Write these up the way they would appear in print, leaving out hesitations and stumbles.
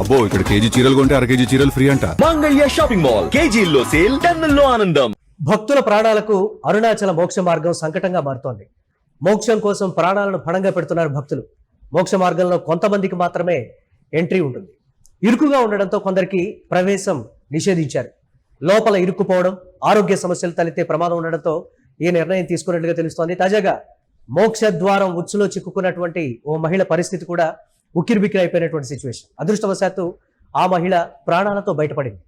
అబ్బో ఇక్కడ కేజీ చీరలు కొంటే అర కేజీ చీరలు ఫ్రీ అంట. మంగళ్య షాపింగ్ మాల్ కేజీల్లో సేల్, టన్నుల్లో ఆనందం. భక్తుల ప్రాణాలకు అరుణాచల మోక్ష మార్గం సంకటంగా మారుతోంది. మోక్షం కోసం ప్రాణాలను పణంగా పెడుతున్నారు భక్తులు. మోక్ష మార్గంలో కొంతమందికి మాత్రమే ఎంట్రీ ఉంటుంది. ఇరుకుగా ఉండడంతో కొందరికి ప్రవేశం నిషేధించారు. లోపల ఇరుక్కుపోవడం, ఆరోగ్య సమస్యలు తలెత్తే ప్రమాదం ఉండడంతో ఈ నిర్ణయం తీసుకున్నట్లుగా తెలుస్తోంది. తాజాగా మోక్ష ద్వారం ఉచ్చులో చిక్కుకున్నటువంటి ఓ మహిళ పరిస్థితి కూడా ఉక్కిరిబిక్కిరి అయిపోయినటువంటి సిచ్యువేషన్. అదృష్టవశాత్తు ఆ మహిళ ప్రాణాలతో బయటపడింది.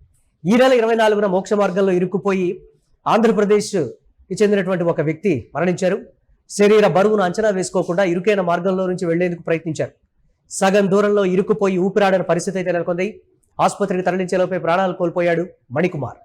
ఈ నెల 24న మోక్ష మార్గంలో ఇరుక్కుపోయి ఆంధ్రప్రదేశ్కి చెందినటువంటి ఒక వ్యక్తి మరణించారు. శరీర బరువును అంచనా వేసుకోకుండా ఇరుకైన మార్గంలో నుంచి వెళ్లేందుకు ప్రయత్నించారు. సగం దూరంలో ఇరుక్కుపోయి ఊపిరాడని పరిస్థితి అయితే నెలకొంది. ఆసుపత్రికి తరలించేలోపే ప్రాణాలు కోల్పోయాడు మణికుమార్.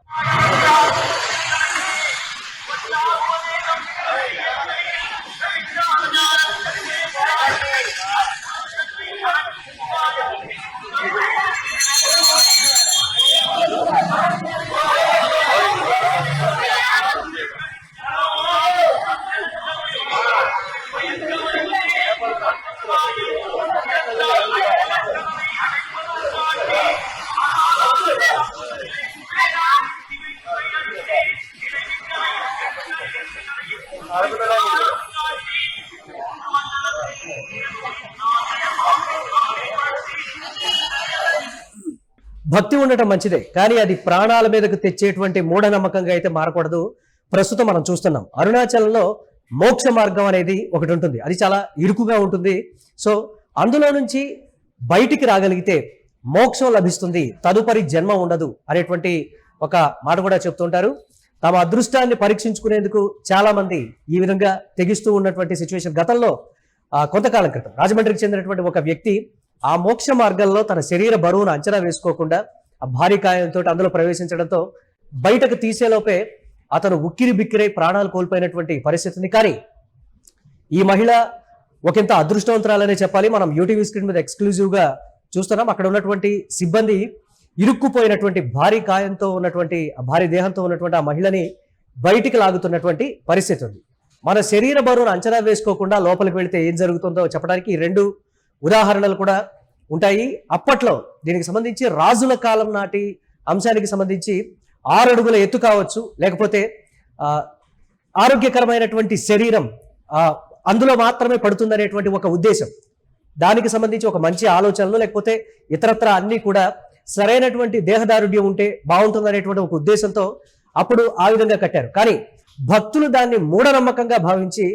భక్తి ఉండటం మంచిదే, కానీ అది ప్రాణాల మీదకు తెచ్చేటువంటి మూఢనమ్మకంగా అయితే మారకూడదు. ప్రస్తుతం మనం చూస్తున్నాం అరుణాచలంలో మోక్ష మార్గం అనేది ఒకటి ఉంటుంది. అది చాలా ఇరుకుగా ఉంటుంది. సో అందులో నుంచి బయటికి రాగలిగితే మోక్షం లభిస్తుంది, తదుపరి జన్మ ఉండదు అనేటువంటి ఒక మాట కూడా చెప్తుంటారు. తమ అదృష్టాన్ని పరీక్షించుకునేందుకు చాలా మంది ఈ విధంగా తెగిస్తూ ఉన్నటువంటి సిచ్యువేషన్. గతంలో కొంతకాలం క్రితం రాజమండ్రికి చెందినటువంటి ఒక వ్యక్తి ఆ మోక్ష మార్గంలో తన శరీర బరువును అంచనా వేసుకోకుండా ఆ భారీ కాయంతో అందులో ప్రవేశించడంతో బయటకు తీసేలోపే అతను ఉక్కిరి బిక్కిరై ప్రాణాలు కోల్పోయినటువంటి పరిస్థితిని. కానీ ఈ మహిళ ఒకంత అదృష్టవంతురాలనే చెప్పాలి. మనం యూటీవీ స్క్రీన్ మీద ఎక్స్క్లూజివ్గా చూస్తున్నాం. అక్కడ ఉన్నటువంటి సిబ్బంది ఇరుక్కుపోయినటువంటి భారీ కాయంతో ఉన్నటువంటి భారీ దేహంతో ఉన్నటువంటి ఆ మహిళని బయటికి లాగుతున్నటువంటి పరిస్థితి ఉంది. మన శరీర బరువును అంచనా వేసుకోకుండా లోపలికి వెళితే ఏం జరుగుతుందో చెప్పడానికి ఈ రెండు ఉదాహరణలు కూడా ఉంటాయి. అప్పట్లో దీనికి సంబంధించి రాజుల కాలం నాటి అంశానికి సంబంధించి 6 అడుగుల ఎత్తు కావచ్చు, లేకపోతే ఆరోగ్యకరమైనటువంటి శరీరం అందులో మాత్రమే పడుతుందనేటువంటి ఒక ఉద్దేశం, దానికి సంబంధించి ఒక మంచి ఆలోచనలు, లేకపోతే ఇతరత్ర అన్నీ కూడా సరైనటువంటి దేహదారుఢ్యం ఉంటే బాగుంటుందనేటువంటి ఒక ఉద్దేశంతో అప్పుడు ఆ విధంగా కట్టారు. కానీ భక్తులు దాన్ని మూఢనమ్మకంగా భావించి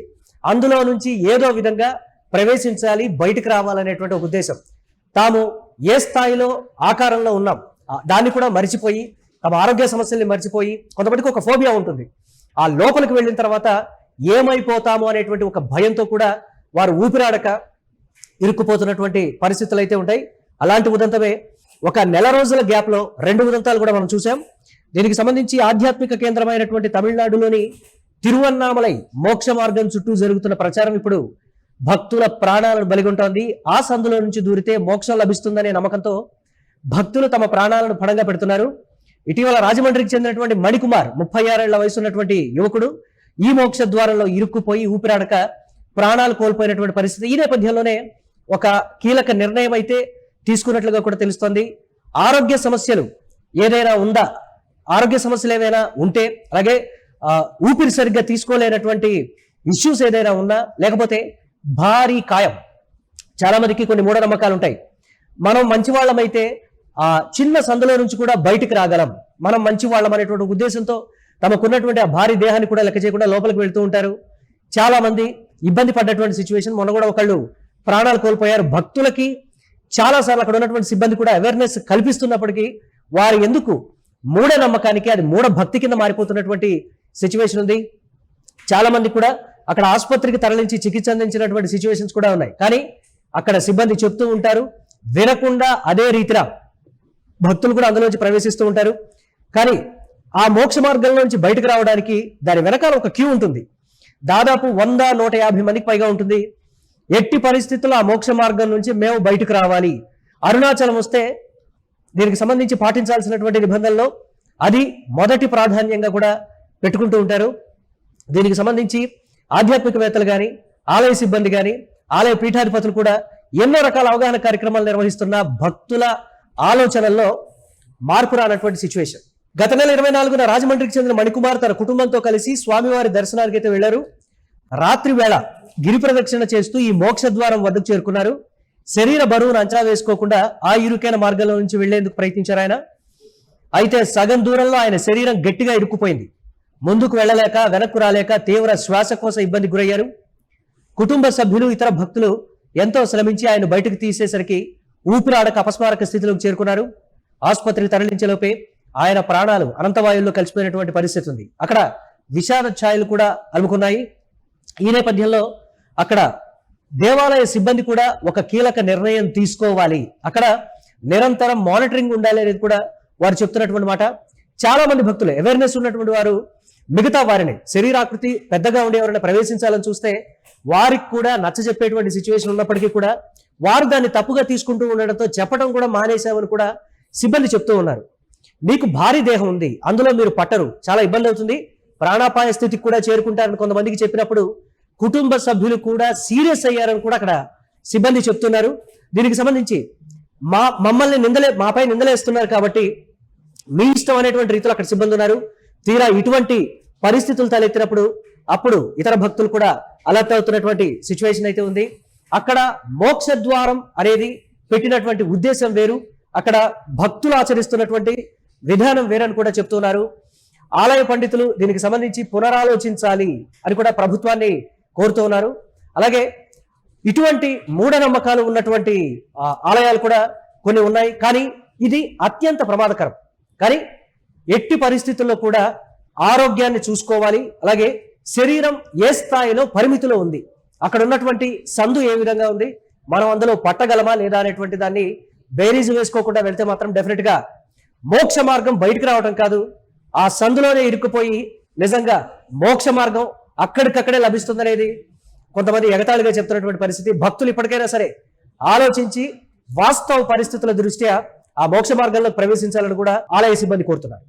అందులో నుంచి ఏదో విధంగా ప్రవేశించాలి, బయటకు రావాలనేటువంటి ఒక ఉద్దేశం. తాము ఏ స్థాయిలో ఆకారంలో ఉన్నాం దాన్ని కూడా మర్చిపోయి, తమ ఆరోగ్య సమస్యల్ని మర్చిపోయి, కొంతమందికి ఒక ఫోబియా ఉంటుంది. ఆ లోపలికి వెళ్ళిన తర్వాత ఏమైపోతాము అనేటువంటి ఒక భయంతో కూడా వారు ఊపిరాడక ఇరుక్కుపోతున్నటువంటి పరిస్థితులు అయితే ఉంటాయి. అలాంటి ఉదంతమే ఒక నెల రోజుల గ్యాప్లో 2 ఉదంతాలు కూడా మనం చూసాం. దీనికి సంబంధించి ఆధ్యాత్మిక కేంద్రమైనటువంటి తమిళనాడులోని తిరువన్నామలై మోక్ష మార్గం చుట్టూ జరుగుతున్న ప్రచారం ఇప్పుడు భక్తుల ప్రాణాలను బలిగొంటోంది. ఆ సందులో నుంచి దూరితే మోక్షం లభిస్తుందనే నమ్మకంతో భక్తులు తమ ప్రాణాలను పణంగా పెడుతున్నారు. ఇటీవల రాజమండ్రికి చెందినటువంటి మణికుమార్ 36 ఏళ్ల వయసు ఉన్నటువంటి యువకుడు ఈ మోక్ష ద్వారంలో ఇరుక్కుపోయి ఊపిరాడక ప్రాణాలు కోల్పోయినటువంటి పరిస్థితి. ఈ నేపథ్యంలోనే ఒక కీలక నిర్ణయం అయితే తీసుకున్నట్లుగా కూడా తెలుస్తోంది. ఆరోగ్య సమస్యలు ఏదైనా ఉందా, ఆరోగ్య సమస్యలు ఏదైనా ఉంటే, అలాగే ఊపిరి సరిగ్గా తీసుకోలేనటువంటి ఇష్యూస్ ఏదైనా ఉన్నా, లేకపోతే భారీ కాయం, చాలా మందికి కొన్ని మూఢనమ్మకాలు ఉంటాయి. మనం మంచి వాళ్ళమైతే ఆ చిన్న సందులో నుంచి కూడా బయటికి రాగలం, మనం మంచి వాళ్ళం అనేటువంటి ఉద్దేశంతో తమకున్నటువంటి ఆ భారీ దేహాన్ని కూడా లెక్క చేయకుండా లోపలికి వెళ్తూ ఉంటారు. చాలా మంది ఇబ్బంది పడ్డటువంటి సిచ్యువేషన్. మొన్న కూడా ఒకళ్ళు ప్రాణాలు కోల్పోయారు. భక్తులకి చాలాసార్లు అక్కడ ఉన్నటువంటి సిబ్బంది కూడా అవేర్నెస్ కల్పిస్తున్నప్పటికీ వారు ఎందుకు మూఢనమ్మకానికి, అది మూఢ భక్తి కింద మారిపోతున్నటువంటి సిచ్యువేషన్ ఉంది. చాలా మంది కూడా అక్కడ ఆసుపత్రికి తరలించి చికిత్స అందించినటువంటి సిచ్యువేషన్స్ కూడా ఉన్నాయి. కానీ అక్కడ సిబ్బంది చెప్తూ ఉంటారు, వినకుండా అదే రీతిలో భక్తులు కూడా అందులోంచి ప్రవేశిస్తూ ఉంటారు. కానీ ఆ మోక్ష మార్గంలో నుంచి బయటకు రావడానికి దాని వెనకాల ఒక క్యూ ఉంటుంది. దాదాపు 100-150 మందికి పైగా ఉంటుంది. ఎట్టి పరిస్థితుల్లో ఆ మోక్ష మార్గం నుంచి మేము బయటకు రావాలి, అరుణాచలం వస్తే దీనికి సంబంధించి పాటించాల్సినటువంటి నిబంధనలో అది మొదటి ప్రాధాన్యంగా కూడా పెట్టుకుంటూ ఉంటారు. దీనికి సంబంధించి ఆధ్యాత్మికవేత్తలు కానీ, ఆలయ సిబ్బంది కానీ, ఆలయ పీఠాధిపతులు కూడా ఎన్నో రకాల అవగాహన కార్యక్రమాలు నిర్వహిస్తున్న భక్తుల ఆలోచనల్లో మార్పు రానటువంటి సిచ్యువేషన్. గత నెల 24న రాజమండ్రికి చెందిన మణికుమార్ తన కుటుంబంతో కలిసి స్వామివారి దర్శనానికి అయితే వెళ్లారు. రాత్రి వేళ గిరి ప్రదక్షిణ చేస్తూ ఈ మోక్ష ద్వారం వద్దకు చేరుకున్నారు. శరీర బరువును అంచనా వేసుకోకుండా ఆ ఇరుకైన మార్గంలో నుంచి వెళ్లేందుకు ప్రయత్నించారు ఆయన. అయితే సగం దూరంలో ఆయన శరీరం గట్టిగా ఇరుక్కుపోయింది. ముందుకు వెళ్ళలేక వెనక్కు రాలేక తీవ్ర శ్వాసకోశ ఇబ్బంది గురయ్యారు. కుటుంబ సభ్యులు ఇతర భక్తులు ఎంతో శ్రమించి ఆయన బయటకు తీసేసరికి ఊపిరాడక అపస్మారక స్థితిలోకి చేరుకున్నారు. ఆసుపత్రికి తరలించేలోపే ఆయన ప్రాణాలు అనంతవాయుల్లో కలిసిపోయినటువంటి పరిస్థితి ఉంది. అక్కడ విషాద ఛాయలు కూడా అలుముకున్నాయి. ఈ నేపథ్యంలో అక్కడ దేవాలయ సిబ్బంది కూడా ఒక కీలక నిర్ణయం తీసుకోవాలి, అక్కడ నిరంతరం మానిటరింగ్ ఉండాలి అనేది కూడా వారు చెప్తున్నటువంటి మాట. చాలా మంది భక్తులు అవేర్నెస్ ఉన్నటువంటి వారు మిగతా వారిని శరీరాకృతి పెద్దగా ఉండే ఎవరైనా ప్రవేశించాలని చూస్తే వారికి కూడా నచ్చజెప్పేటువంటి సిచ్యువేషన్ ఉన్నప్పటికీ కూడా వారు దాన్ని తప్పుగా తీసుకుంటూ ఉండడంతో చెప్పడం కూడా మానేశామని కూడా సిబ్బంది చెప్తూ ఉన్నారు. మీకు భారీ దేహం ఉంది, అందులో మీరు పట్టరు, చాలా ఇబ్బంది అవుతుంది, ప్రాణాపాయ స్థితికి కూడా చేరుకుంటారని కొంతమందికి చెప్పినప్పుడు కుటుంబ సభ్యులు కూడా సీరియస్ అయ్యారని కూడా అక్కడ సిబ్బంది చెప్తున్నారు. దీనికి సంబంధించి మమ్మల్ని మాపై నిందలేస్తున్నారు కాబట్టి మీ ఇష్టం అనేటువంటి రీతిలో అక్కడ సిబ్బంది ఉన్నారు. తీరా ఇటువంటి పరిస్థితులు తలెత్తినప్పుడు అప్పుడు ఇతర భక్తులు కూడా అలర్ట్ అవుతున్నటువంటి సిచ్యువేషన్ అయితే ఉంది. అక్కడ మోక్ష ద్వారం అనేది పెట్టినటువంటి ఉద్దేశం వేరు, అక్కడ భక్తులు ఆచరిస్తున్నటువంటి విధానం వేరని కూడా చెప్తున్నారు. ఆలయ పండితులు దీనికి సంబంధించి పునరాలోచించాలి అని కూడా ప్రభుత్వాన్ని కోరుతూ ఉన్నారు. అలాగే ఇటువంటి మూఢనమ్మకాలు ఉన్నటువంటి ఆలయాలు కూడా కొన్ని ఉన్నాయి, కానీ ఇది అత్యంత ప్రమాదకరం. కానీ ఎట్టి పరిస్థితుల్లో కూడా ఆరోగ్యాన్ని చూసుకోవాలి. అలాగే శరీరం ఏ స్థాయిలో పరిమితిలో ఉంది, అక్కడ ఉన్నటువంటి సందు ఏ విధంగా ఉంది, మనం అందులో పట్టగలమా లేదా అనేటువంటి దాన్ని బేరీజు వేసుకోకుండా వెళ్తే మాత్రం డెఫినెట్ గా మోక్ష మార్గం బయటికి రావడం కాదు, ఆ సందులోనే ఇరుక్కుపోయి నిజంగా మోక్ష మార్గం అక్కడికక్కడే లభిస్తుందనేది కొంతమంది ఎగతాళిగా చెప్తున్నటువంటి పరిస్థితి. భక్తులు ఇప్పటికైనా సరే ఆలోచించి వాస్తవ పరిస్థితుల దృష్ట్యా ఆ మోక్ష మార్గంలో ప్రవేశించాలని కూడా ఆలయ సిబ్బంది కోరుతున్నారు.